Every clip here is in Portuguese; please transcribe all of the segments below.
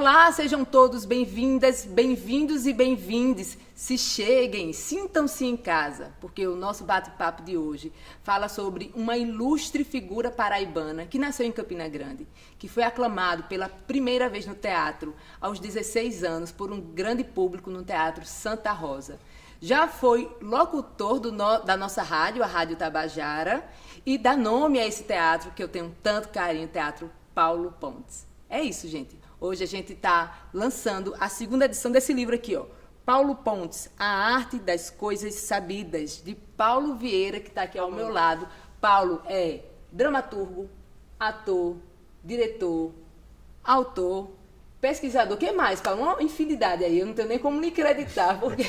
Olá, sejam todos bem-vindas, bem-vindos e bem-vindes. Se cheguem, sintam-se em casa, porque o nosso bate-papo de hoje fala sobre uma ilustre figura paraibana que nasceu em Campina Grande, que foi aclamado pela primeira vez no teatro aos 16 anos por um grande público no Teatro Santa Rosa. Já foi locutor da nossa rádio, a Rádio Tabajara, e dá nome a esse teatro que eu tenho tanto carinho, Teatro Paulo Pontes. É isso, gente. Hoje a gente está lançando a segunda edição desse livro aqui, ó. Paulo Pontes, A Arte das Coisas Sabidas, de Paulo Vieira, que está aqui ao meu lado. Paulo é dramaturgo, ator, diretor, autor, pesquisador. O que mais, Paulo? Uma infinidade aí, eu não tenho nem como lhe acreditar, porque,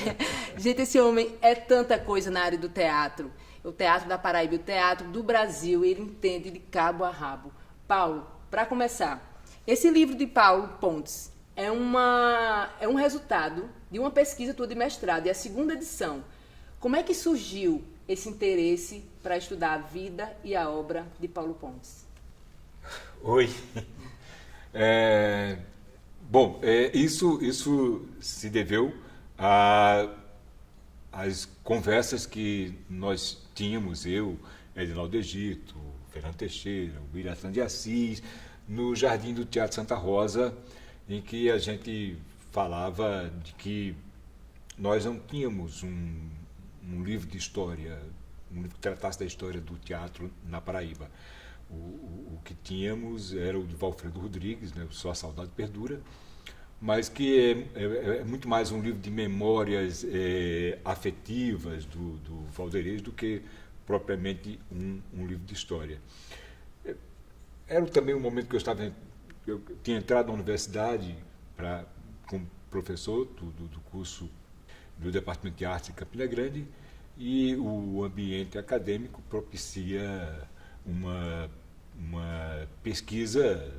gente, esse homem é tanta coisa na área do teatro. O teatro da Paraíba, o teatro do Brasil, ele entende de cabo a rabo. Paulo, para começar, esse livro de Paulo Pontes é um resultado de uma pesquisa tua de mestrado, e a segunda edição. Como é que surgiu esse interesse para estudar a vida e a obra de Paulo Pontes? Oi. Isso se deveu às conversas que nós tínhamos, eu, Edinaldo Egito, Fernando Teixeira, o William de Assis, no Jardim do Teatro Santa Rosa, em que a gente falava de que nós não tínhamos um livro de história, um livro que tratasse da história do teatro na Paraíba. O que tínhamos era o de Valfredo Rodrigues, né, Só a Saudade Perdura, mas que é muito mais um livro de memórias afetivas do Valderez do que propriamente um livro de história. Era também um momento que eu tinha entrado na universidade como professor do curso do Departamento de Arte em Campina Grande, e o ambiente acadêmico propicia uma pesquisa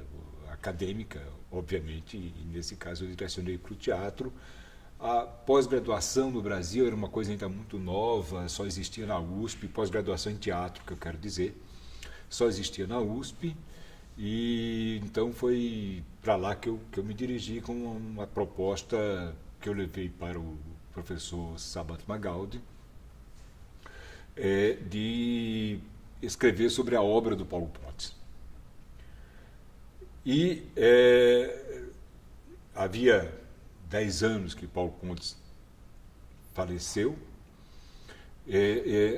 acadêmica, obviamente, e nesse caso eu direcionei para o teatro. A pós-graduação no Brasil era uma coisa ainda muito nova, só existia na USP, pós-graduação em teatro, que eu quero dizer, só existia na USP. E então foi para lá que eu me dirigi com uma proposta que eu levei para o professor Sabato Magaldi, de escrever sobre a obra do Paulo Pontes. E havia 10 anos que Paulo Pontes faleceu,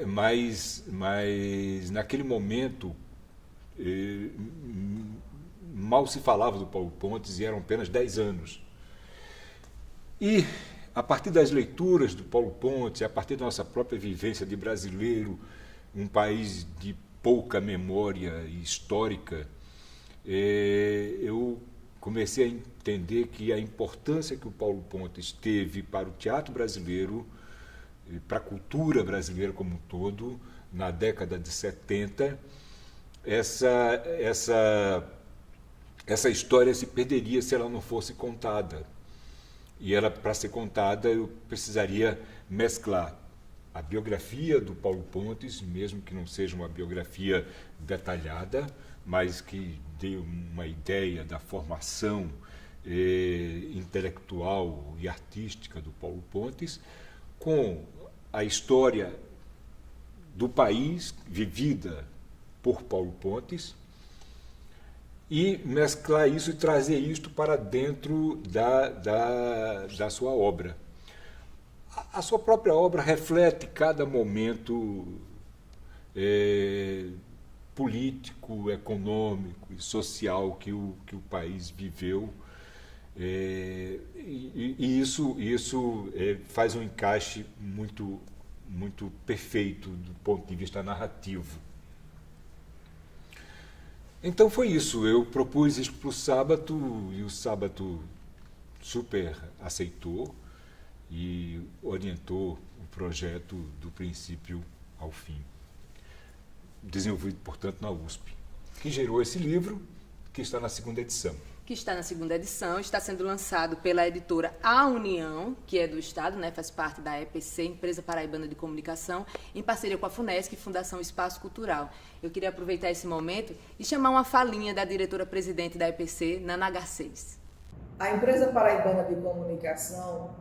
mas naquele momento mal se falava do Paulo Pontes e eram apenas 10 anos. E, a partir das leituras do Paulo Pontes, a partir da nossa própria vivência de brasileiro, um país de pouca memória histórica, eu comecei a entender que a importância que o Paulo Pontes teve para o teatro brasileiro, para a cultura brasileira como um todo, na década de 70, essa história se perderia se ela não fosse contada. E ela, para ser contada, eu precisaria mesclar a biografia do Paulo Pontes, mesmo que não seja uma biografia detalhada, mas que dê uma ideia da formação intelectual e artística do Paulo Pontes, com a história do país vivida por Paulo Pontes, e mesclar isso e trazer isto para dentro da sua obra. A sua própria obra reflete cada momento político, econômico e social que o país viveu, e isso faz um encaixe muito perfeito do ponto de vista narrativo. Então foi isso, eu propus isso para o Sábato, e o Sábato super aceitou e orientou o projeto do princípio ao fim. Desenvolvido, portanto, na USP, que gerou esse livro, que está na segunda edição. Está sendo lançado pela editora A União, que é do Estado, né, faz parte da EPC, Empresa Paraibana de Comunicação, em parceria com a FUNESC e Fundação Espaço Cultural. Eu queria aproveitar esse momento e chamar uma falinha da diretora-presidente da EPC, Nana Garcês. A empresa paraibana de comunicação,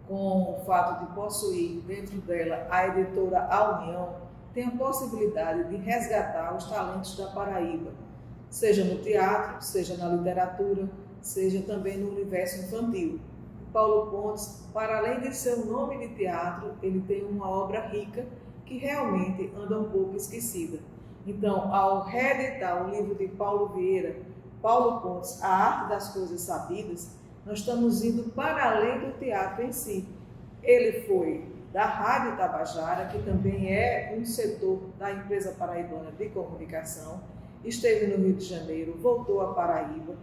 com o fato de possuir dentro dela a editora A União, tem a possibilidade de resgatar os talentos da Paraíba, seja no teatro, seja na literatura, seja também no universo infantil. Paulo Pontes, para além de seu nome de teatro, ele tem uma obra rica que realmente anda um pouco esquecida. Então, ao reeditar o livro de Paulo Vieira, Paulo Pontes, A Arte das Coisas Sabidas, nós estamos indo para além do teatro em si. Ele foi da Rádio Tabajara, que também é um setor da empresa paraibana de comunicação, esteve no Rio de Janeiro, voltou à Paraíba,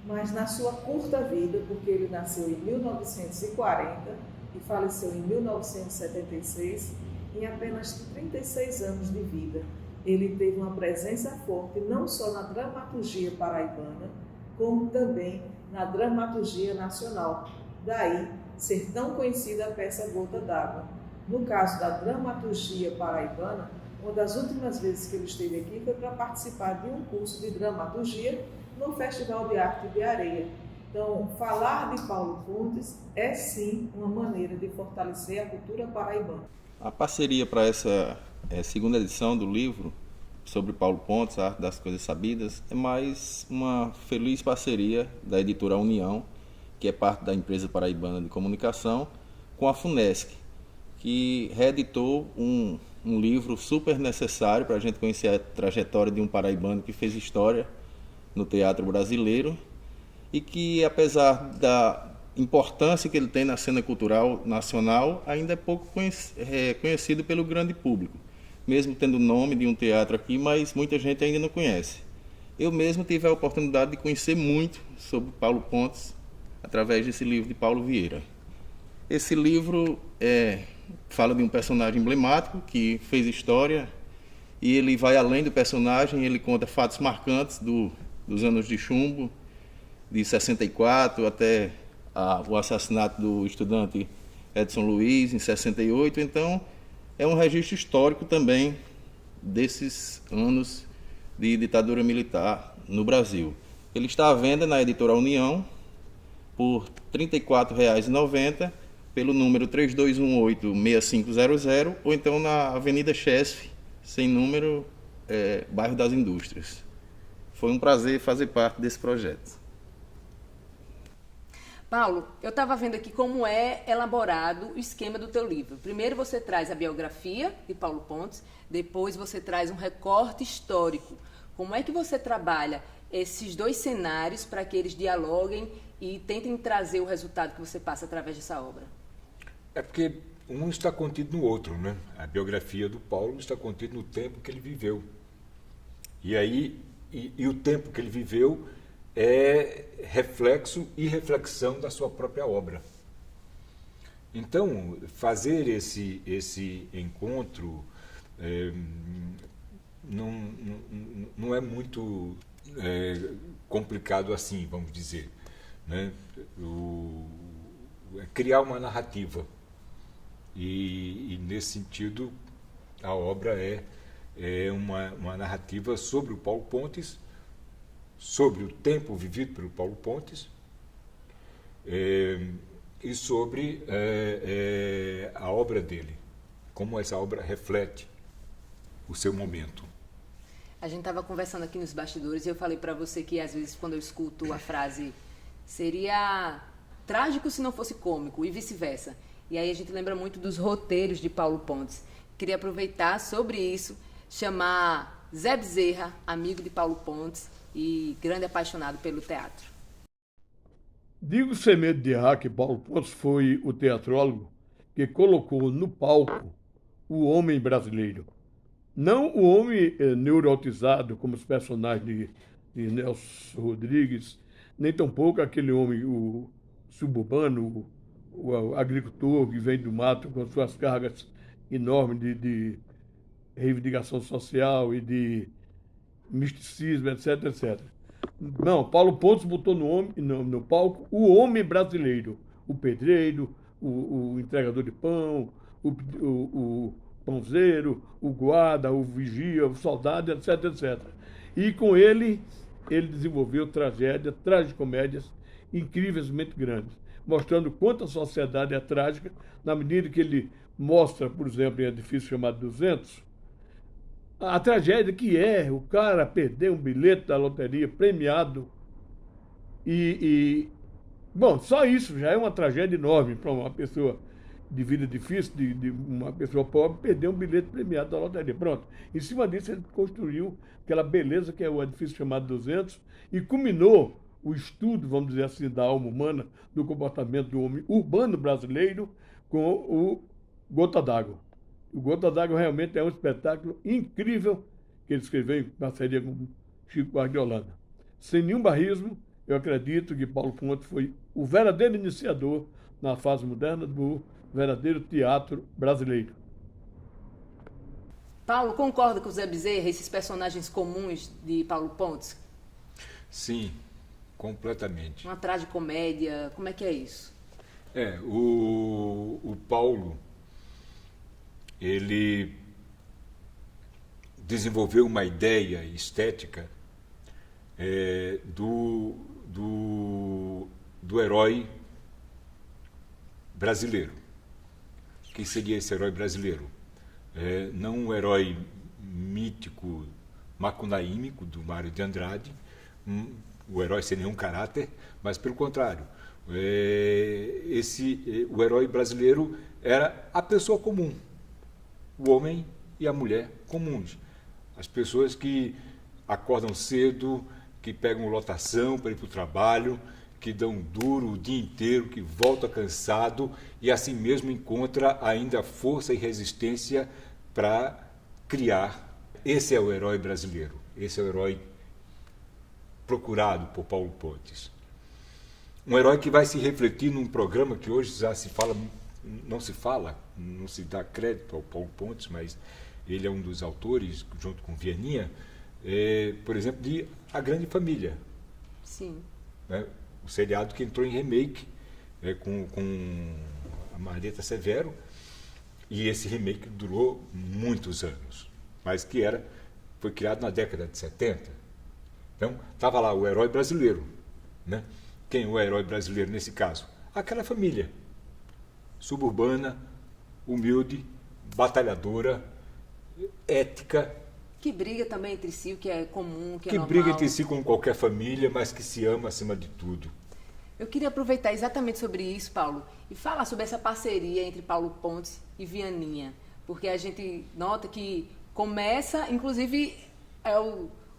mas na sua curta vida, porque ele nasceu em 1940 e faleceu em 1976, em apenas 36 anos de vida, ele teve uma presença forte não só na dramaturgia paraibana, como também na dramaturgia nacional. Daí ser tão conhecida a peça Gota d'Água. No caso da dramaturgia paraibana, uma das últimas vezes que ele esteve aqui foi para participar de um curso de dramaturgia no Festival de Arte de Areia. Então, falar de Paulo Pontes é sim uma maneira de fortalecer a cultura paraibana. A parceria para essa segunda edição do livro sobre Paulo Pontes, A Arte das Coisas Sabidas, é mais uma feliz parceria da editora União, que é parte da empresa paraibana de comunicação, com a FUNESC, que reeditou um livro super necessário para a gente conhecer a trajetória de um paraibano que fez história no teatro brasileiro e que, apesar da importância que ele tem na cena cultural nacional, ainda é pouco conhecido pelo grande público, mesmo tendo o nome de um teatro aqui, mas muita gente ainda não conhece. Eu mesmo tive a oportunidade de conhecer muito sobre Paulo Pontes através desse livro de Paulo Vieira. Esse livro fala de um personagem emblemático que fez história e ele vai além do personagem, ele conta fatos marcantes dos anos de chumbo, de 64 até o assassinato do estudante Edson Luiz, em 68. Então, é um registro histórico também desses anos de ditadura militar no Brasil. Ele está à venda na editora União por R$ 34,90, pelo número 3218-6500, ou então na Avenida Chesf, sem número, bairro das Indústrias. Foi um prazer fazer parte desse projeto. Paulo, eu estava vendo aqui como é elaborado o esquema do teu livro. Primeiro você traz a biografia de Paulo Pontes, depois você traz um recorte histórico. Como é que você trabalha esses dois cenários para que eles dialoguem e tentem trazer o resultado que você passa através dessa obra? É porque um está contido no outro, né? A biografia do Paulo está contida no tempo que ele viveu. E aí, e o tempo que ele viveu é reflexo e reflexão da sua própria obra. Então, fazer esse encontro não é muito complicado assim, vamos dizer, né? Criar uma narrativa. E nesse sentido, a obra é uma narrativa sobre o Paulo Pontes, sobre o tempo vivido pelo Paulo Pontes e sobre a obra dele, como essa obra reflete o seu momento. A gente estava conversando aqui nos bastidores e eu falei para você que às vezes quando eu escuto a frase seria trágico se não fosse cômico e vice-versa. E aí a gente lembra muito dos roteiros de Paulo Pontes. Queria aproveitar sobre isso, chamar Zé Bezerra, amigo de Paulo Pontes e grande apaixonado pelo teatro. Digo sem medo de errar que Paulo Pontes foi o teatrólogo que colocou no palco o homem brasileiro. Não o homem neurotizado, como os personagens de Nelson Rodrigues, nem tampouco aquele homem, o suburbano, o agricultor que vem do mato com suas cargas enormes de reivindicação social e de misticismo, etc, etc. Não, Paulo Pontes botou no palco o homem brasileiro, o pedreiro, o entregador de pão, o pãozeiro, o guarda, o vigia, o soldado, etc, etc. E com ele desenvolveu tragédias, tragicomédias incrivelmente grandes, mostrando quanto a sociedade é trágica, na medida que ele mostra, por exemplo, em Edifício chamado 200, a tragédia que é o cara perder um bilhete da loteria premiado bom, só isso já é uma tragédia enorme para uma pessoa de vida difícil, de uma pessoa pobre, perder um bilhete premiado da loteria. Pronto. Em cima disso, ele construiu aquela beleza que é o edifício chamado 200 e culminou o estudo, vamos dizer assim, da alma humana, do comportamento do homem urbano brasileiro com o Gota d'Água. O Gota d'Água realmente é um espetáculo incrível que ele escreveu em parceria com Chico Buarque de Holanda. Sem nenhum barrismo, eu acredito que Paulo Pontes foi o verdadeiro iniciador na fase moderna do verdadeiro teatro brasileiro. Paulo, concorda com o Zé Bezerra, esses personagens comuns de Paulo Pontes? Sim, completamente. Uma tragicomédia, como é que é isso? O Paulo, ele desenvolveu uma ideia estética do herói brasileiro. O que seria esse herói brasileiro? Não um herói mítico, macunaímico, do Mário de Andrade, o herói sem nenhum caráter, mas pelo contrário, o herói brasileiro era a pessoa comum, o homem e a mulher comuns, as pessoas que acordam cedo, que pegam lotação para ir para o trabalho, que dão duro o dia inteiro, que volta cansado e assim mesmo encontra ainda força e resistência para criar. Esse é o herói brasileiro, esse é o herói procurado por Paulo Pontes. Um herói que vai se refletir num programa que hoje já se fala, não se dá crédito ao Paulo Pontes, mas ele é um dos autores, junto com Vianinha, por exemplo, de A Grande Família. Sim. Né? O seriado que entrou em remake com a Margareta Severo, e esse remake durou muitos anos, mas que foi criado na década de 70. Então, estava lá o herói brasileiro. Né? Quem é o herói brasileiro nesse caso? Aquela família suburbana, humilde, batalhadora, ética, que briga também entre si, o que é comum, que é normal. Que briga entre si como qualquer família, mas que se ama acima de tudo. Eu queria aproveitar exatamente sobre isso, Paulo, e falar sobre essa parceria entre Paulo Pontes e Vianinha, porque a gente nota que começa, inclusive,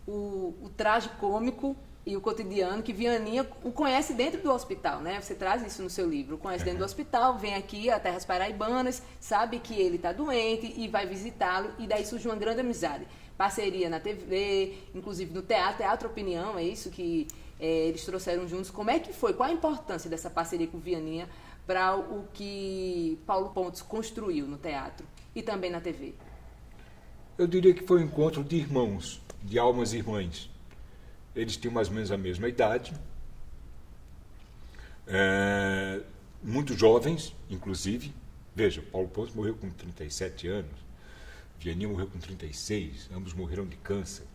o tragicômico e o cotidiano, que Vianinha o conhece dentro do hospital, né? Você traz isso no seu livro, o conhece dentro do hospital, vem aqui a Terras Paraibanas, sabe que ele está doente e vai visitá-lo, e daí surge uma grande amizade. Parceria na TV, inclusive no Teatro Opinião, é isso que eles trouxeram juntos. Como é que foi? Qual a importância dessa parceria com Vianinha para o que Paulo Pontes construiu no teatro e também na TV? Eu diria que foi um encontro de irmãos, de almas irmãs. Eles tinham mais ou menos a mesma idade, muito jovens, inclusive. Veja, Paulo Pontes morreu com 37 anos, Vianinha morreu com 36, ambos morreram de câncer.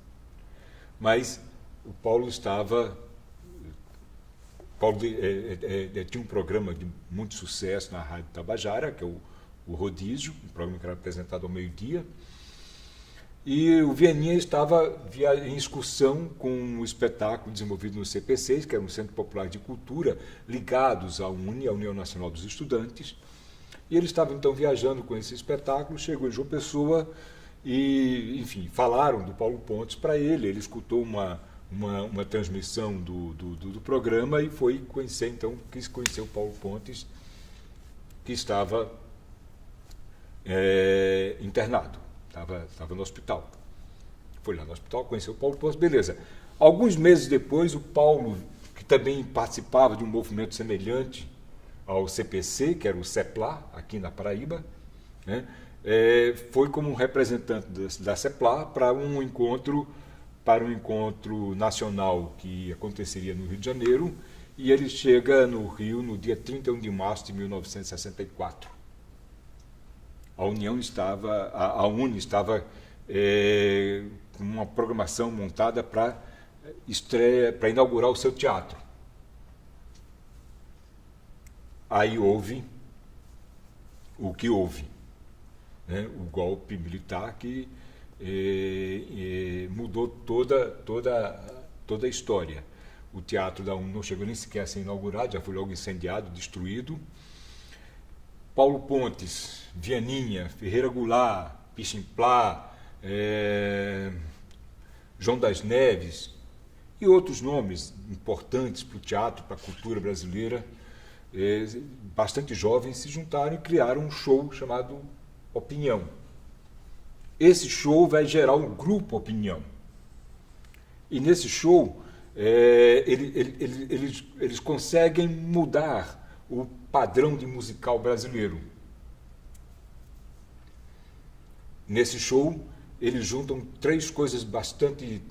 Mas o Paulo tinha um programa de muito sucesso na Rádio Tabajara, que é o Rodízio, um programa que era apresentado ao meio-dia. E o Vianinha estava em excursão com um espetáculo desenvolvido no CPC, que era um Centro Popular de Cultura, ligados à UNE, a União Nacional dos Estudantes. E ele estava então viajando com esse espetáculo, chegou em João Pessoa e, enfim, falaram do Paulo Pontes para ele. Ele escutou uma transmissão do programa e foi conhecer, então, quis conhecer o Paulo Pontes, que estava internado. Estava no hospital. Foi lá no hospital, conheceu o Paulo Pontes, beleza. Alguns meses depois, o Paulo, que também participava de um movimento semelhante ao CPC, que era o CEPLA, aqui na Paraíba, né, foi como um representante da CEPLA para um encontro nacional que aconteceria no Rio de Janeiro, e ele chega no Rio no dia 31 de março de 1964. A UNE estava com uma programação montada para inaugurar o seu teatro. aí houve o que houve, né? O golpe militar que mudou toda a história. O Teatro da UNE não chegou nem sequer a ser inaugurado, já foi logo incendiado, destruído. Paulo Pontes, Vianinha, Ferreira Goulart, Pichinplá, João das Neves e outros nomes importantes para o teatro, para a cultura brasileira, bastante jovens, se juntaram e criaram um show chamado Opinião. Esse show vai gerar um grupo Opinião. E nesse show, eles conseguem mudar o padrão de musical brasileiro. Nesse show, eles juntam três personagens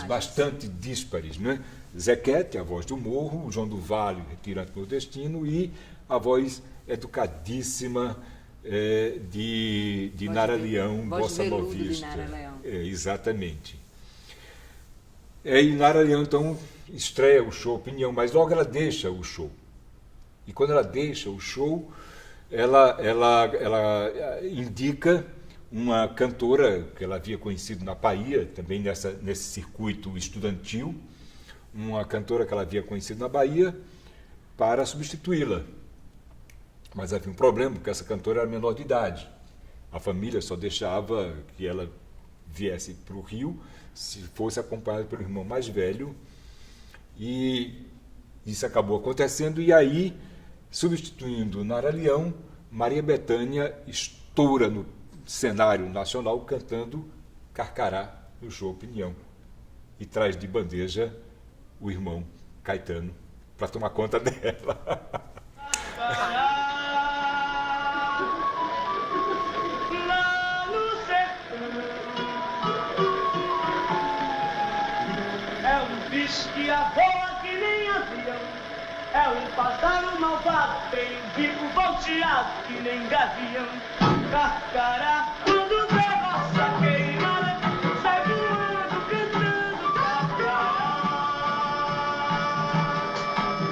bastante díspares, né? Zequete, a voz do morro, João do Vale, retirante nordestino, e a voz educadíssima de Nara Leão, bossa novista. Exatamente. E Nara Leão, então, estreia o show Opinião, mas logo ela deixa o show. E quando ela deixa o show, ela indica uma cantora que ela havia conhecido na Bahia, também nesse circuito estudantil, uma cantora que ela havia conhecido na Bahia, para substituí-la. Mas havia um problema, porque essa cantora era menor de idade. A família só deixava que ela viesse para o Rio se fosse acompanhada pelo irmão mais velho. E isso acabou acontecendo, e aí, substituindo Nara Leão, Maria Bethânia estoura no cenário nacional cantando Carcará no show Opinião. E traz de bandeja o irmão Caetano para tomar conta dela. É um bicho que voa que nem avião, é um pássaro malvado, tem um bico volteado que nem gavião. Carcará, quando vê roça queimada, sai voando, cantando carcará.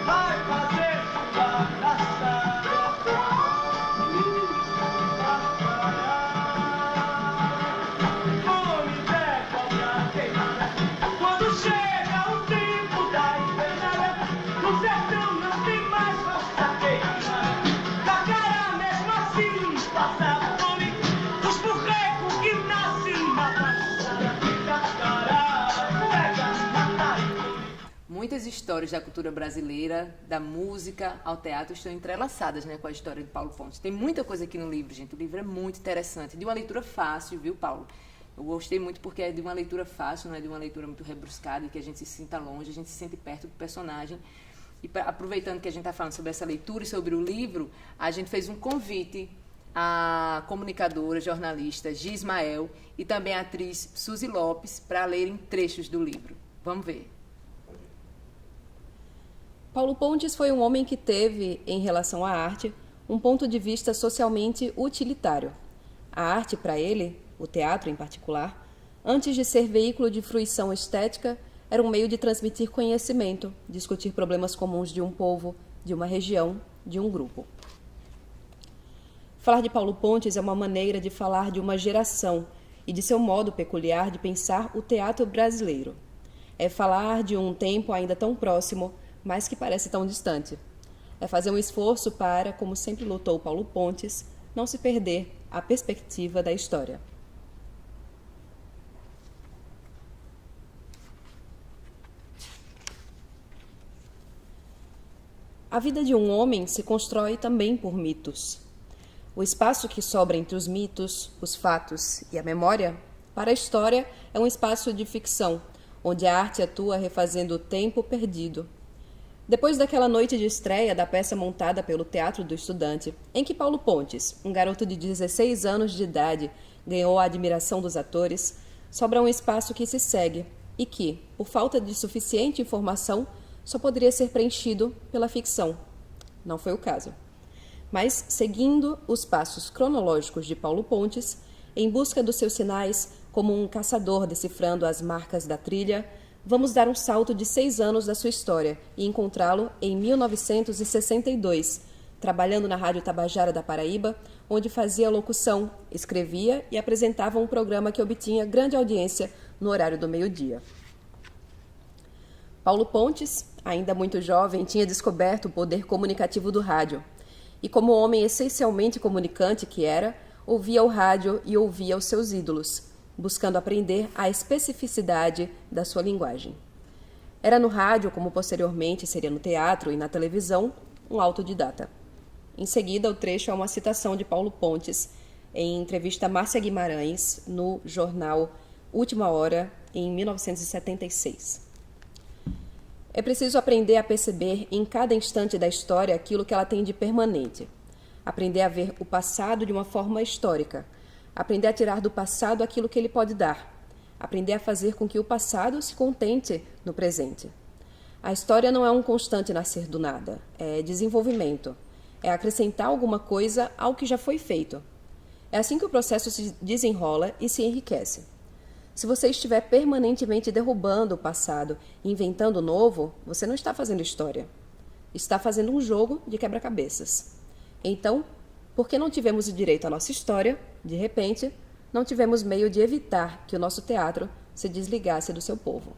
Vai fazer chuva na sala, carcará. Come Zé cobra queimada, quando chega o tempo da invernada, no sertão não tem mais roça queimada. Carcará mesmo assim passa fome, os burrecos que nascem na passada. Carcará pega, mata e come. Muitas histórias da cultura brasileira, da música ao teatro, estão entrelaçadas, né, com a história de Paulo Pontes. Tem muita coisa aqui no livro, gente. O livro é muito interessante, de uma leitura fácil, viu, Paulo? Eu gostei muito porque é de uma leitura fácil, não é de uma leitura muito rebruscada, e que a gente se sinta longe, a gente se sente perto do personagem. E aproveitando que a gente está falando sobre essa leitura e sobre o livro, a gente fez um convite à comunicadora, jornalista Gismael e também à atriz Suzy Lopes para lerem trechos do livro. Vamos ver. Paulo Pontes foi um homem que teve, em relação à arte, um ponto de vista socialmente utilitário. A arte, para ele, o teatro em particular, antes de ser veículo de fruição estética, era um meio de transmitir conhecimento, discutir problemas comuns de um povo, de uma região, de um grupo. Falar de Paulo Pontes é uma maneira de falar de uma geração e de seu modo peculiar de pensar o teatro brasileiro. É falar de um tempo ainda tão próximo, mas que parece tão distante. É fazer um esforço para, como sempre lutou Paulo Pontes, não se perder a perspectiva da história. A vida de um homem se constrói também por mitos. O espaço que sobra entre os mitos, os fatos e a memória, para a história, é um espaço de ficção, onde a arte atua refazendo o tempo perdido. Depois daquela noite de estreia da peça montada pelo Teatro do Estudante, em que Paulo Pontes, um garoto de 16 anos de idade, ganhou a admiração dos atores, sobra um espaço que se segue e que, por falta de suficiente informação, só poderia ser preenchido pela ficção. Não foi o caso. Mas, seguindo os passos cronológicos de Paulo Pontes, em busca dos seus sinais, como um caçador decifrando as marcas da trilha, Vamos dar um salto de 6 anos da sua história e encontrá-lo em 1962, trabalhando na Rádio Tabajara da Paraíba, onde fazia locução, escrevia e apresentava um programa que obtinha grande audiência no horário do meio-dia. Paulo Pontes, ainda muito jovem, tinha descoberto o poder comunicativo do rádio. E como homem essencialmente comunicante que era, ouvia o rádio e ouvia os seus ídolos, buscando aprender a especificidade da sua linguagem. Era no rádio, como posteriormente seria no teatro e na televisão, um autodidata. Em seguida, o trecho é uma citação de Paulo Pontes em entrevista a Márcia Guimarães no jornal Última Hora, em 1976. É preciso aprender a perceber em cada instante da história aquilo que ela tem de permanente. Aprender a ver o passado de uma forma histórica. Aprender a tirar do passado aquilo que ele pode dar. Aprender a fazer com que o passado se contente no presente. A história não é um constante nascer do nada. É desenvolvimento. É acrescentar alguma coisa ao que já foi feito. É assim que o processo se desenrola e se enriquece. Se você estiver permanentemente derrubando o passado e inventando o novo, você não está fazendo história. Está fazendo um jogo de quebra-cabeças. Então, porque não tivemos o direito à nossa história, de repente, não tivemos meio de evitar que o nosso teatro se desligasse do seu povo.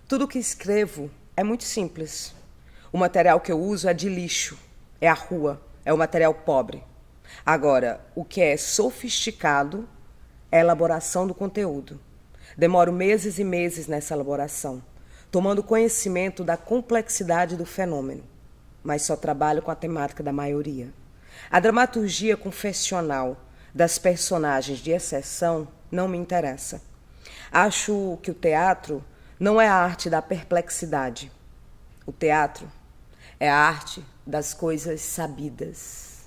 Tudo o que escrevo é muito simples. O material que eu uso é de lixo, é a rua, é o material pobre. Agora, o que é sofisticado é a elaboração do conteúdo. Demoro meses e meses nessa elaboração, tomando conhecimento da complexidade do fenômeno, mas só trabalho com a temática da maioria. A dramaturgia confessional das personagens de exceção não me interessa. Acho que o teatro não é a arte da perplexidade. O teatro é a arte das coisas sabidas.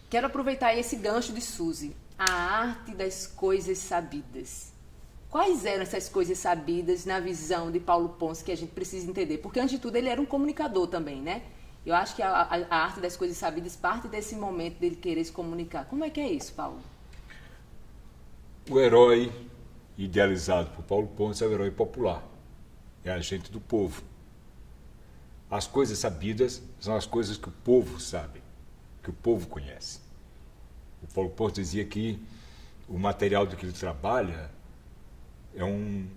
Quero aproveitar esse gancho de Suzy, a arte das coisas sabidas. Quais eram essas coisas sabidas na visão de Paulo Pontes que a gente precisa entender? Porque, antes de tudo, ele era um comunicador também, né? Eu acho que a arte das coisas sabidas parte desse momento dele querer se comunicar. Como é que é isso, Paulo? O herói idealizado por Paulo Pontes é o herói popular, é a gente do povo. As coisas sabidas são as coisas que o povo sabe, que o povo conhece. O Paulo Pontes dizia que o material do que ele trabalha é um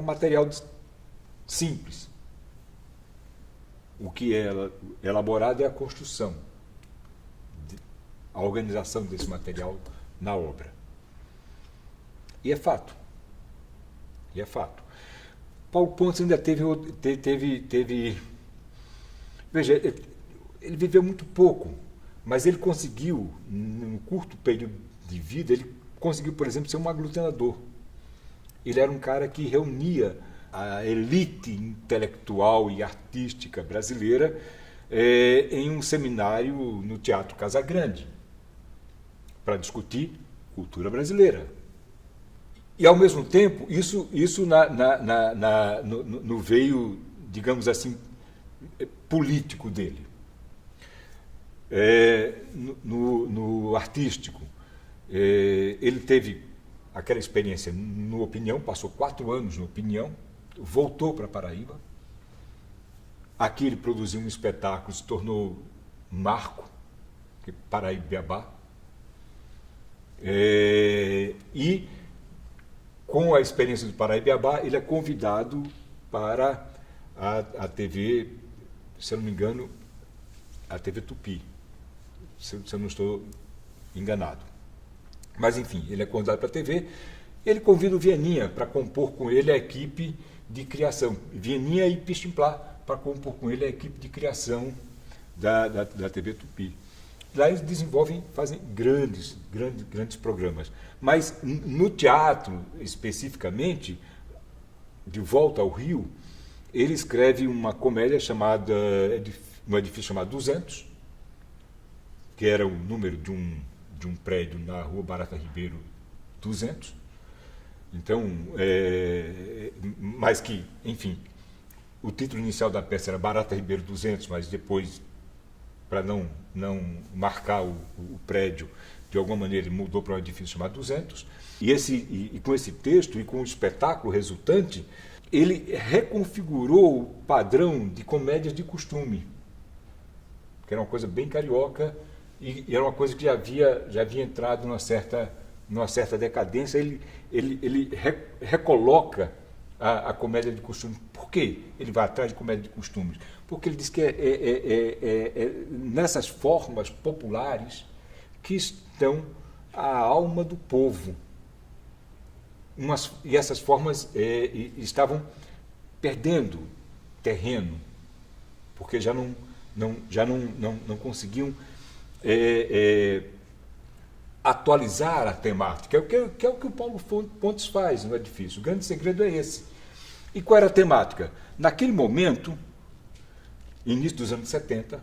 material simples. O que é elaborado é a construção, a organização desse material na obra. E é fato. Paulo Pontes ainda teve veja, ele viveu muito pouco, mas ele conseguiu, num curto período de vida, ele conseguiu, por exemplo, ser um aglutinador. Ele era um cara que reunia a elite intelectual e artística brasileira em um seminário no Teatro Casagrande, para discutir cultura brasileira. E, ao mesmo tempo, isso no veio, digamos assim, político dele. No artístico, ele teve aquela experiência no Opinião, passou 4 anos no Opinião, voltou para Paraíba. Aqui ele produziu um espetáculo, se tornou marco, Paraíba. E, com a experiência do Paraíba, ele é convidado para a TV, se eu não me engano, a TV Tupi, se eu não estou enganado. Mas, enfim, ele é convidado para a TV, ele convida o Vieninha para compor com ele a equipe de criação. Vieninha e Pistimplá para compor com ele a equipe de criação da TV Tupi. Lá eles fazem grandes programas. Mas no teatro, especificamente, de volta ao Rio, ele escreve uma comédia chamada, um edifício chamado 200, que era o número de um prédio na Rua Barata Ribeiro 200. Então, mas que, enfim, o título inicial da peça era Barata Ribeiro 200, mas depois para não marcar o prédio, de alguma maneira ele mudou para um edifício chamado 200, e com esse texto e com o espetáculo resultante, ele reconfigurou o padrão de comédias de costume, que era uma coisa bem carioca, e era uma coisa que já havia entrado numa certa decadência. Ele recoloca a comédia de costume. Por quê ele vai atrás de comédia de costumes? Porque ele diz que é nessas formas populares que estão a alma do povo. E essas formas estavam perdendo terreno, porque já não conseguiam atualizar a temática, que é o que o Paulo Pontes faz no edifício. O grande segredo é esse. E qual era a temática? Naquele momento, início dos anos 70,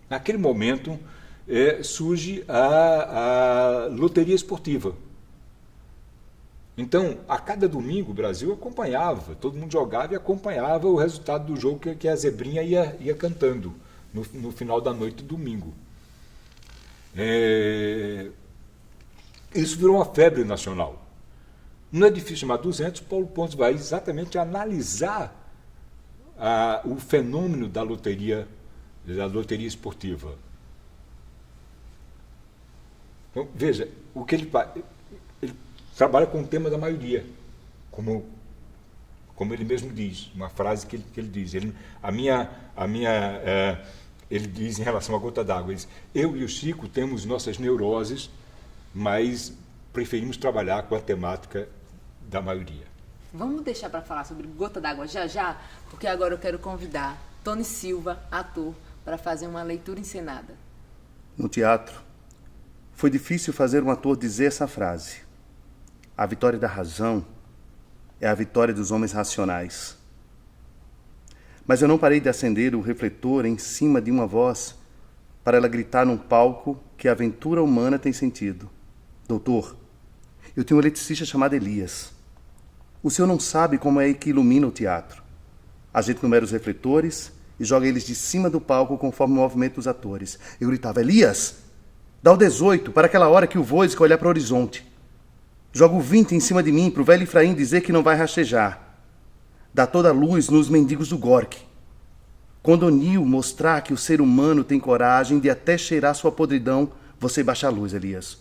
naquele momento surge a loteria esportiva. Então, a cada domingo o Brasil acompanhava, todo mundo jogava e acompanhava o resultado do jogo que a zebrinha ia cantando no final da noite do domingo. Isso virou uma febre nacional. No edifício chamado 200, Paulo Pontes vai exatamente analisar o fenômeno da loteria esportiva. Então, veja, o que ele trabalha com o tema da maioria, como ele mesmo diz, uma frase que ele diz. Ele diz em relação à Gota d'Água, ele diz: eu e o Chico temos nossas neuroses, mas preferimos trabalhar com a temática da maioria. Vamos deixar para falar sobre Gota d'Água já, porque agora eu quero convidar Tony Silva, ator, para fazer uma leitura encenada. No teatro, foi difícil fazer um ator dizer essa frase. A vitória da razão é a vitória dos homens racionais. Mas eu não parei de acender o refletor em cima de uma voz para ela gritar num palco que a aventura humana tem sentido. Doutor, eu tenho um eletricista chamado Elias. O senhor não sabe como é que ilumina o teatro. A gente numera os refletores e joga eles de cima do palco conforme o movimento dos atores. Eu gritava: Elias, dá o 18 para aquela hora que o Voisica olhar para o horizonte. Joga o 20 em cima de mim para o velho Efraim dizer que não vai rastejar. Dá toda a luz nos mendigos do Gork. Quando O'Neill mostrar que o ser humano tem coragem de até cheirar sua podridão, você baixa a luz, Elias.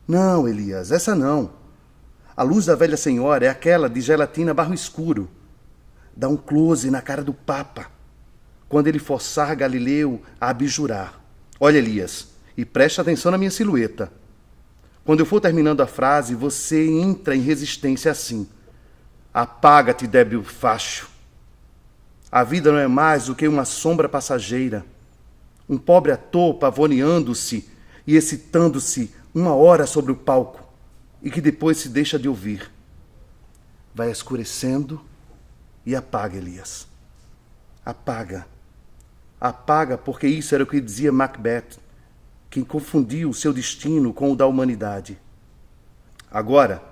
Não, Elias, essa não. A luz da velha senhora é aquela de gelatina barro escuro. Dá um close na cara do Papa, quando ele forçar Galileu a abjurar. Olha, Elias, e preste atenção na minha silhueta. Quando eu for terminando a frase, você entra em resistência assim. Apaga-te, débil facho. A vida não é mais do que uma sombra passageira. Um pobre ator pavoneando-se e excitando-se 1 hora sobre o palco e que depois se deixa de ouvir. Vai escurecendo e apaga, Elias. Apaga. Apaga, porque isso era o que dizia Macbeth, quem confundiu o seu destino com o da humanidade. Agora,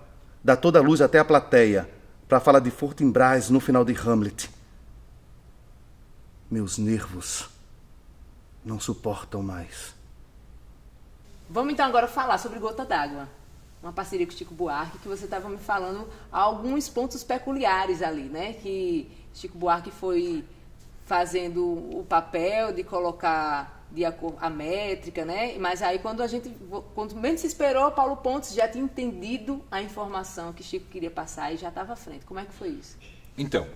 dá toda a luz até a plateia para falar de Fortinbras no final de Hamlet. Meus nervos não suportam mais. Vamos então agora falar sobre Gota d'Água, uma parceria com o Chico Buarque, que você estava me falando alguns pontos peculiares ali, né? Que Chico Buarque foi fazendo o papel de colocar a métrica, né? Mas aí quando menos se esperou, Paulo Pontes já tinha entendido a informação que Chico queria passar e já estava à frente. Como é que foi isso? Então,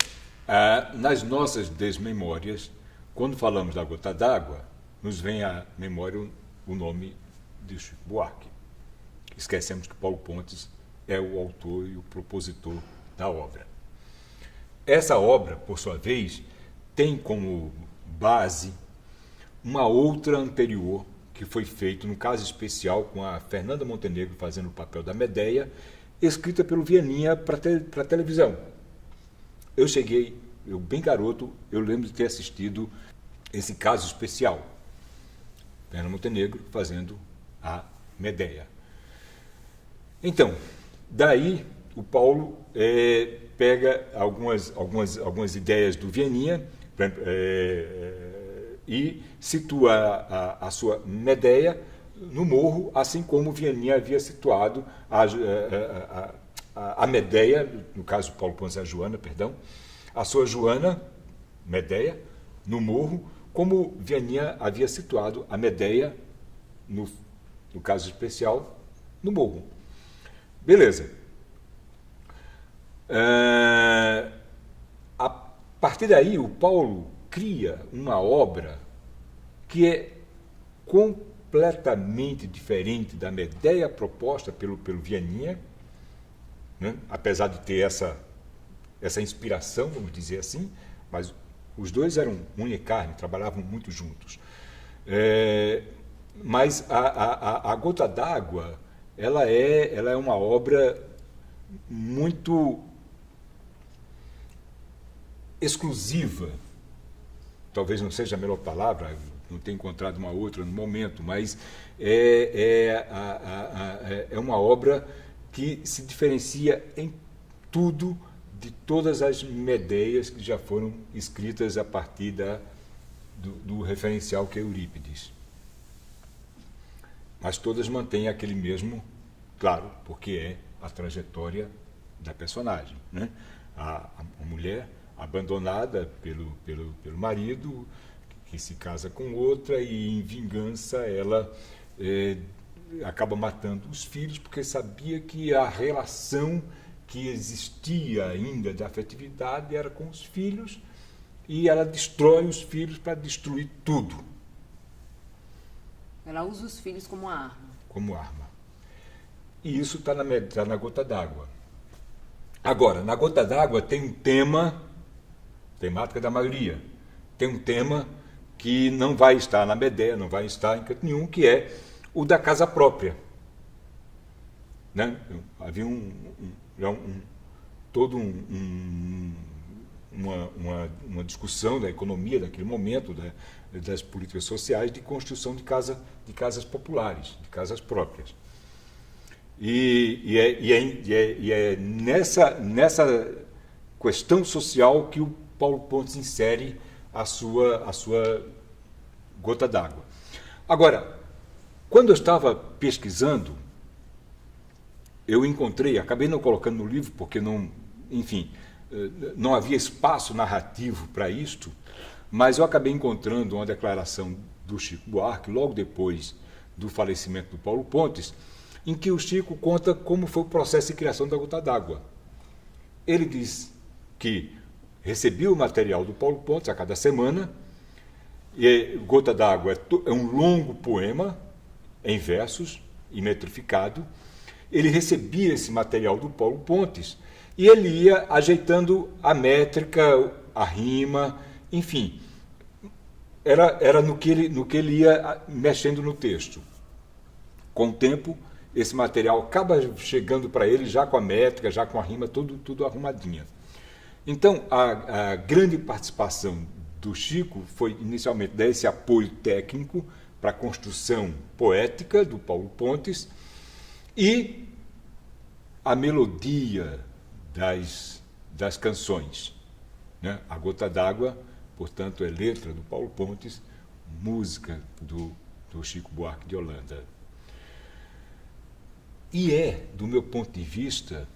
nas nossas desmemórias, quando falamos da Gota d'Água, nos vem à memória o nome de Chico Buarque. Esquecemos que Paulo Pontes é o autor e o propositor da obra. Essa obra, por sua vez, tem como base uma outra anterior que foi feita, no caso especial, com a Fernanda Montenegro fazendo o papel da Medeia, escrita pelo Vianinha para televisão. Eu bem garoto, eu lembro de ter assistido esse caso especial. Fernanda Montenegro fazendo a Medeia. Então, daí o Paulo pega algumas ideias do Vianinha, e situa a sua Medéia no morro, assim como Vianney havia situado a Medéia, no caso Paulo Pontes a Joana, perdão, a sua Joana, Medéia, no morro, como Vianney havia situado a Medéia, no caso especial, no morro. Beleza. A partir daí, o Paulo cria uma obra que é completamente diferente da Medéia proposta pelo Vianney, né? Apesar de ter essa inspiração, vamos dizer assim, mas os dois eram unha e carne, trabalhavam muito juntos. Mas a Gota d'Água, ela é uma obra muito exclusiva, talvez não seja a melhor palavra, não tenho encontrado uma outra no momento, mas é uma obra que se diferencia em tudo de todas as Medeias que já foram escritas a partir do referencial que é Eurípides. Mas todas mantêm aquele mesmo, claro, porque é a trajetória da personagem, né? A mulher abandonada pelo marido, que se casa com outra, e em vingança ela acaba matando os filhos, porque sabia que a relação que existia ainda de afetividade era com os filhos, e ela destrói os filhos para destruir tudo. Ela usa os filhos como arma. Como arma. E isso está na Gota d'Água. Agora, na Gota d'Água tem um tema, temática da maioria, tem um tema que não vai estar na Medéia, não vai estar em canto nenhum, que é o da casa própria. Né? Havia uma discussão da economia daquele momento, das políticas sociais, de construção de casas populares, de casas próprias. E é nessa questão social que o Paulo Pontes insere a sua Gota d'Água. Agora, quando eu estava pesquisando, eu encontrei, acabei não colocando no livro porque não havia espaço narrativo para isto, mas eu acabei encontrando uma declaração do Chico Buarque, logo depois do falecimento do Paulo Pontes, em que o Chico conta como foi o processo de criação da Gota d'Água. Ele diz que recebia o material do Paulo Pontes a cada semana, e Gota d'Água é um longo poema em versos e metrificado. Ele recebia esse material do Paulo Pontes e ele ia ajeitando a métrica, a rima, enfim, era no que ele ia mexendo no texto. Com o tempo, esse material acaba chegando para ele já com a métrica, já com a rima, tudo arrumadinha. Então, a grande participação do Chico foi inicialmente dar esse apoio técnico para a construção poética do Paulo Pontes e a melodia das canções. Né? A Gota d'Água, portanto, é letra do Paulo Pontes, música do Chico Buarque de Holanda. E é, do meu ponto de vista,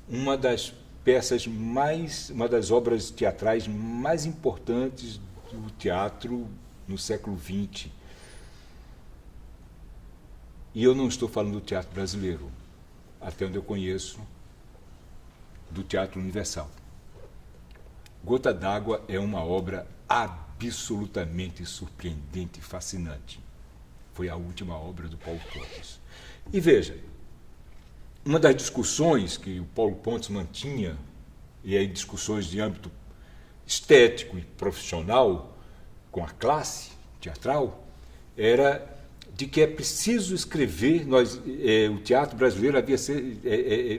uma das obras teatrais mais importantes do teatro no século XX. E eu não estou falando do teatro brasileiro, até onde eu conheço, do teatro universal. Gota d'Água é uma obra absolutamente surpreendente e fascinante. Foi a última obra do Paulo Pontes. E veja, uma das discussões que o Paulo Pontes mantinha, e aí discussões de âmbito estético e profissional com a classe teatral, era de que é preciso escrever. O teatro brasileiro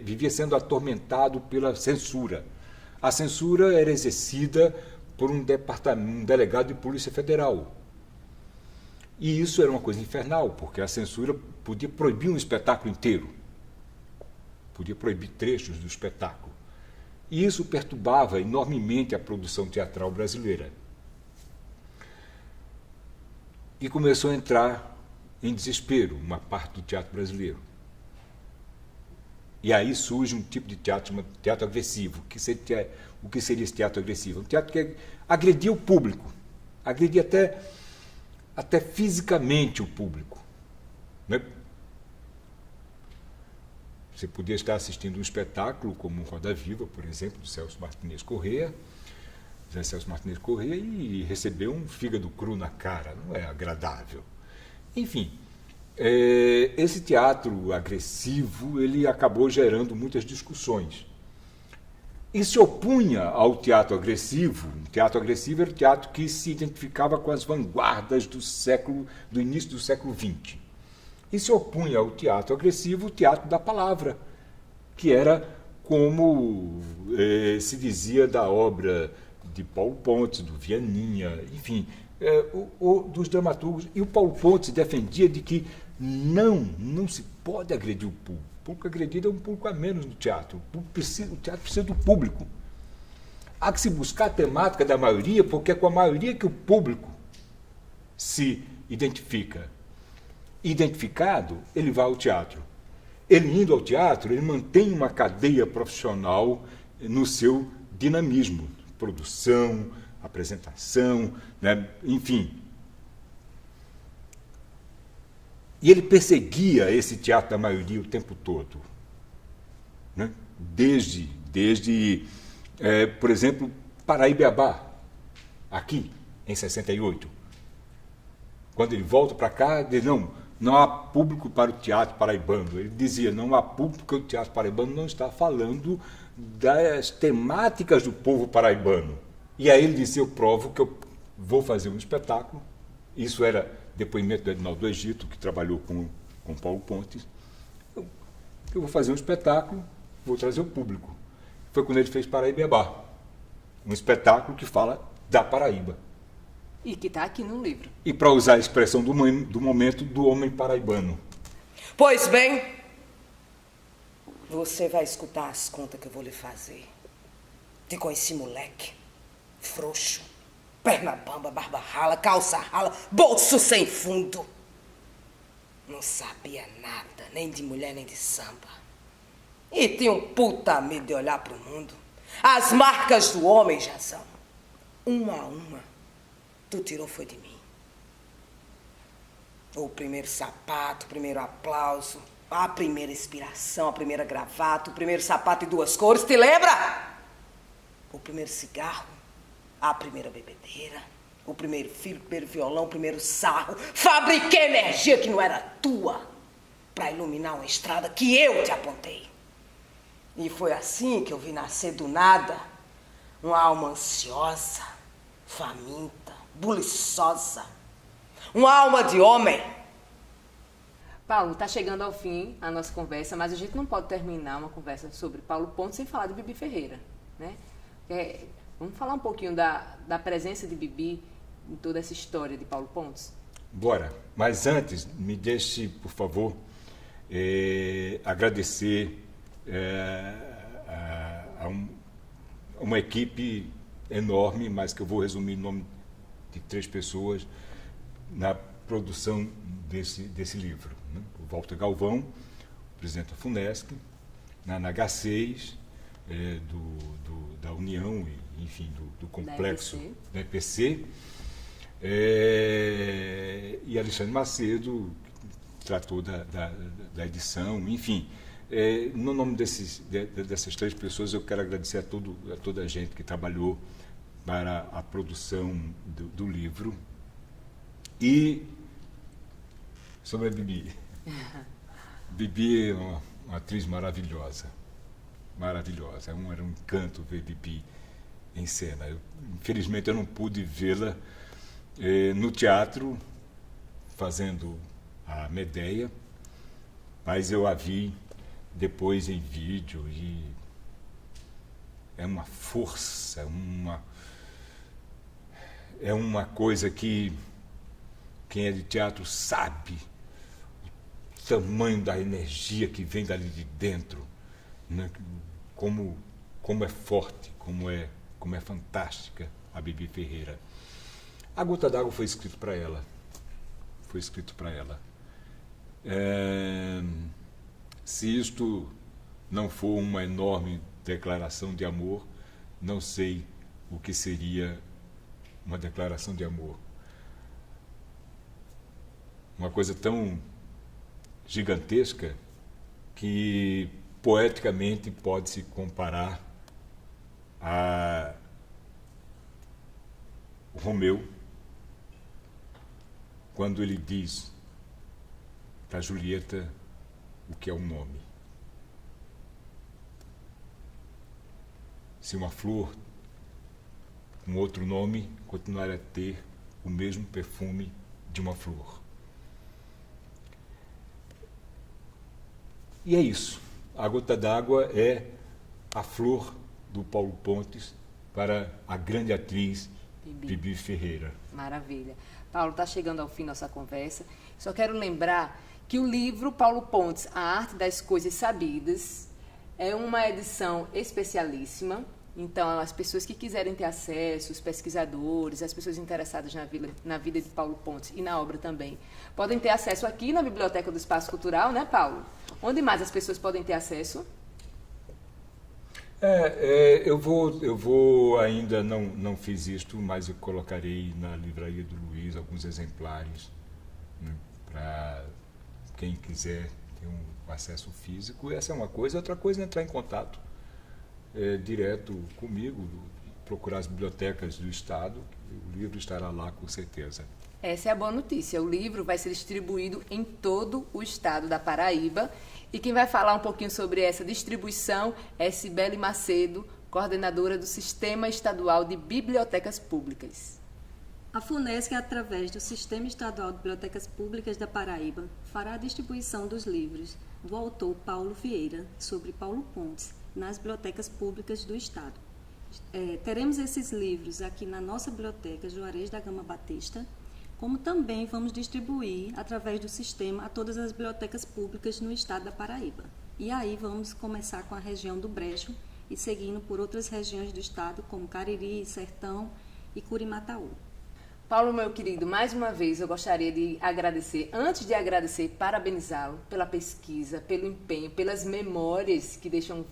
vivia sendo atormentado pela censura. A censura era exercida por um delegado de Polícia Federal. E isso era uma coisa infernal, porque a censura podia proibir um espetáculo inteiro, podia proibir trechos do espetáculo. E isso perturbava enormemente a produção teatral brasileira. e começou a entrar em desespero uma parte do teatro brasileiro. E aí surge um tipo de teatro chamado teatro agressivo. O que seria esse teatro agressivo? Um teatro que agredia o público, agredia até fisicamente o público. Né? Você podia estar assistindo um espetáculo como Roda Viva, por exemplo, do Celso Martinez Corrêa, José Celso Martinez Corrêa, e receber um fígado cru na cara. Não é agradável. Enfim, esse teatro agressivo ele acabou gerando muitas discussões. E se opunha ao teatro agressivo. O teatro agressivo era o teatro que se identificava com as vanguardas do início do século XX. E se opunha ao teatro agressivo o teatro da palavra, que era como se dizia da obra de Paulo Pontes, do Vianinha, enfim, dos dramaturgos. E o Paulo Pontes defendia de que não se pode agredir o público. O público agredido é um público a menos no teatro. O teatro precisa do público. Há que se buscar a temática da maioria, porque é com a maioria que o público se identifica. Identificado, ele vai ao teatro. Ele indo ao teatro, ele mantém uma cadeia profissional no seu dinamismo. Produção, apresentação, né? Enfim. E ele perseguia esse teatro da maioria o tempo todo. Né? Desde por exemplo, Paraíba, aqui, em 68. Quando ele volta para cá, ele diz, não há público para o teatro paraibano. Ele dizia, não há público porque o teatro paraibano não está falando das temáticas do povo paraibano. E aí ele disse, eu provo que eu vou fazer um espetáculo. Isso era depoimento do Edinaldo do Egito, que trabalhou com Paulo Pontes. Eu vou fazer um espetáculo, vou trazer o público. Foi quando ele fez Paraíba, um espetáculo que fala da Paraíba. E que está aqui no livro. E para usar a expressão do momento do homem paraibano. Pois bem, você vai escutar as contas que eu vou lhe fazer. Te conheci moleque, frouxo, perna bamba, barba rala, calça rala, bolso sem fundo. Não sabia nada, nem de mulher, nem de samba. E tinha um puta medo de olhar pro mundo. As marcas do homem já são. Uma a uma, tu tirou foi de mim. O primeiro sapato, o primeiro aplauso, a primeira inspiração, a primeira gravata, o primeiro sapato de 2 cores, te lembra? O primeiro cigarro, a primeira bebedeira, o primeiro filho, o primeiro violão, o primeiro sarro. Fabriquei energia que não era tua para iluminar uma estrada que eu te apontei. E foi assim que eu vi nascer do nada uma alma ansiosa, faminta, buliçosa. Uma alma de homem. Paulo, está chegando ao fim a nossa conversa, mas a gente não pode terminar uma conversa sobre Paulo Pontes sem falar de Bibi Ferreira, né? Vamos falar um pouquinho da presença de Bibi em toda essa história de Paulo Pontes? Bora, mas antes, me deixe, por favor, agradecer a uma equipe enorme, mas que eu vou resumir em nome de 3 pessoas, na produção desse livro. Né? O Walter Galvão, presidente da FUNESC, na H6, da União, enfim, do complexo da EPC, e Alexandre Macedo, que tratou da edição, enfim. No nome dessas 3 pessoas, eu quero agradecer a toda a gente que trabalhou para a produção do livro. E sobre a Bibi. Bibi é uma atriz maravilhosa. Maravilhosa. Era um encanto ver Bibi em cena. Infelizmente, eu não pude vê-la no teatro, fazendo a Medeia, mas eu a vi depois em vídeo e é uma força, é uma coisa que quem é de teatro sabe o tamanho da energia que vem dali de dentro, né? Como é forte, como é fantástica a Bibi Ferreira. A Gota d'Água foi escrito para ela. foi escrito para ela. Se isto não for uma enorme declaração de amor, não sei o que seria uma declaração de amor. Uma coisa tão gigantesca que poeticamente pode se comparar a Romeu, quando ele diz para Julieta o que é um nome. Se uma flor com outro nome continuar a ter o mesmo perfume de uma flor. E é isso. A Gota d'Água é a flor do Paulo Pontes para a grande atriz Bibi Ferreira. Maravilha. Paulo, está chegando ao fim nossa conversa. Só quero lembrar que o livro Paulo Pontes, A Arte das Coisas Sabidas, é uma edição especialíssima. Então, as pessoas que quiserem ter acesso, os pesquisadores, as pessoas interessadas na vida de Paulo Pontes e na obra também, podem ter acesso aqui na Biblioteca do Espaço Cultural, né, Paulo? Onde mais as pessoas podem ter acesso? Eu vou ainda não fiz isto, mas eu colocarei na Livraria do Luiz alguns exemplares, né, para quem quiser ter um acesso físico. Essa é uma coisa. Outra coisa é entrar em contato direto comigo, procurar as bibliotecas do Estado. O livro estará lá com certeza. Essa é a boa notícia. O livro vai ser distribuído em todo o estado da Paraíba. E quem vai falar um pouquinho sobre essa distribuição é Cibele Macedo, coordenadora do Sistema Estadual de Bibliotecas Públicas. A FUNESC, através do Sistema Estadual de Bibliotecas Públicas da Paraíba, fará a distribuição dos livros do autor Paulo Vieira sobre Paulo Pontes nas bibliotecas públicas do Estado. Teremos esses livros aqui na nossa biblioteca Juarez da Gama Batista, como também vamos distribuir através do sistema a todas as bibliotecas públicas no estado da Paraíba. E aí vamos começar com a região do Brejo e seguindo por outras regiões do estado, como Cariri, Sertão e Curimataú. Paulo, meu querido, mais uma vez eu gostaria de agradecer, antes de agradecer, parabenizá-lo pela pesquisa, pelo empenho, pelas memórias que deixam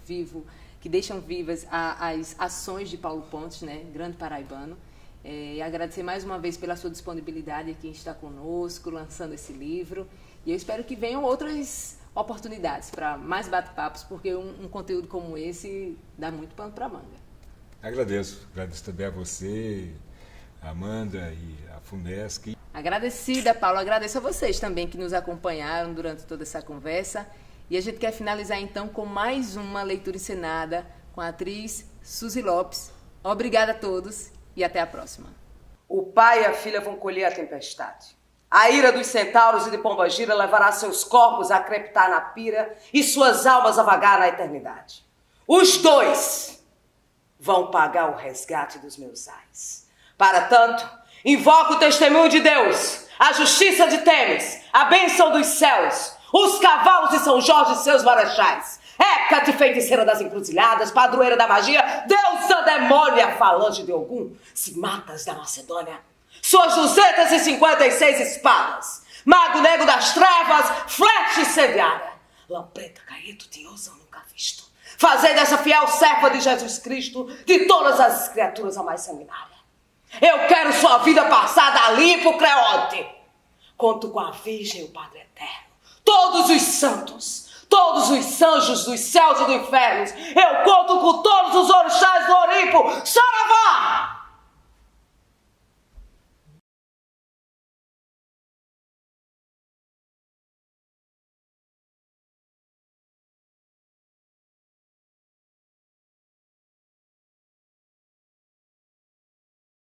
vivas as ações de Paulo Pontes, né, grande paraibano. E agradecer mais uma vez pela sua disponibilidade aqui em estar conosco, lançando esse livro. E eu espero que venham outras oportunidades para mais bate-papos, porque um conteúdo como esse dá muito pano para manga. Agradeço também a você, a Amanda e a FUNESC. Agradecida, Paulo. Agradeço a vocês também que nos acompanharam durante toda essa conversa. E a gente quer finalizar então com mais uma leitura encenada com a atriz Suzy Lopes. Obrigada a todos. E até a próxima. O pai e a filha vão colher a tempestade. A ira dos centauros e de Pombagira levará seus corpos a crepitar na pira e suas almas a vagar na eternidade. Os dois vão pagar o resgate dos meus ais. Para tanto, invoco o testemunho de Deus, a justiça de Temes, a bênção dos céus, os cavalos de São Jorge e seus marechais. Hécate, feiticeira das encruzilhadas, padroeira da magia, deusa demônia, falange de Ogum, cimatas da Macedônia, suas 256 espadas, mago negro das trevas, flecha incendiária, lampreta, caído, tinhosa nunca visto. Fazei dessa fiel serva de Jesus Cristo, de todas as criaturas a mais sanguinária. Eu quero sua vida passada a limpo, Creonte. Conto com a Virgem e o Padre Eterno, todos os santos, todos os anjos dos céus e do inferno. Eu conto com todos os orixás do Olimpo. Saravá!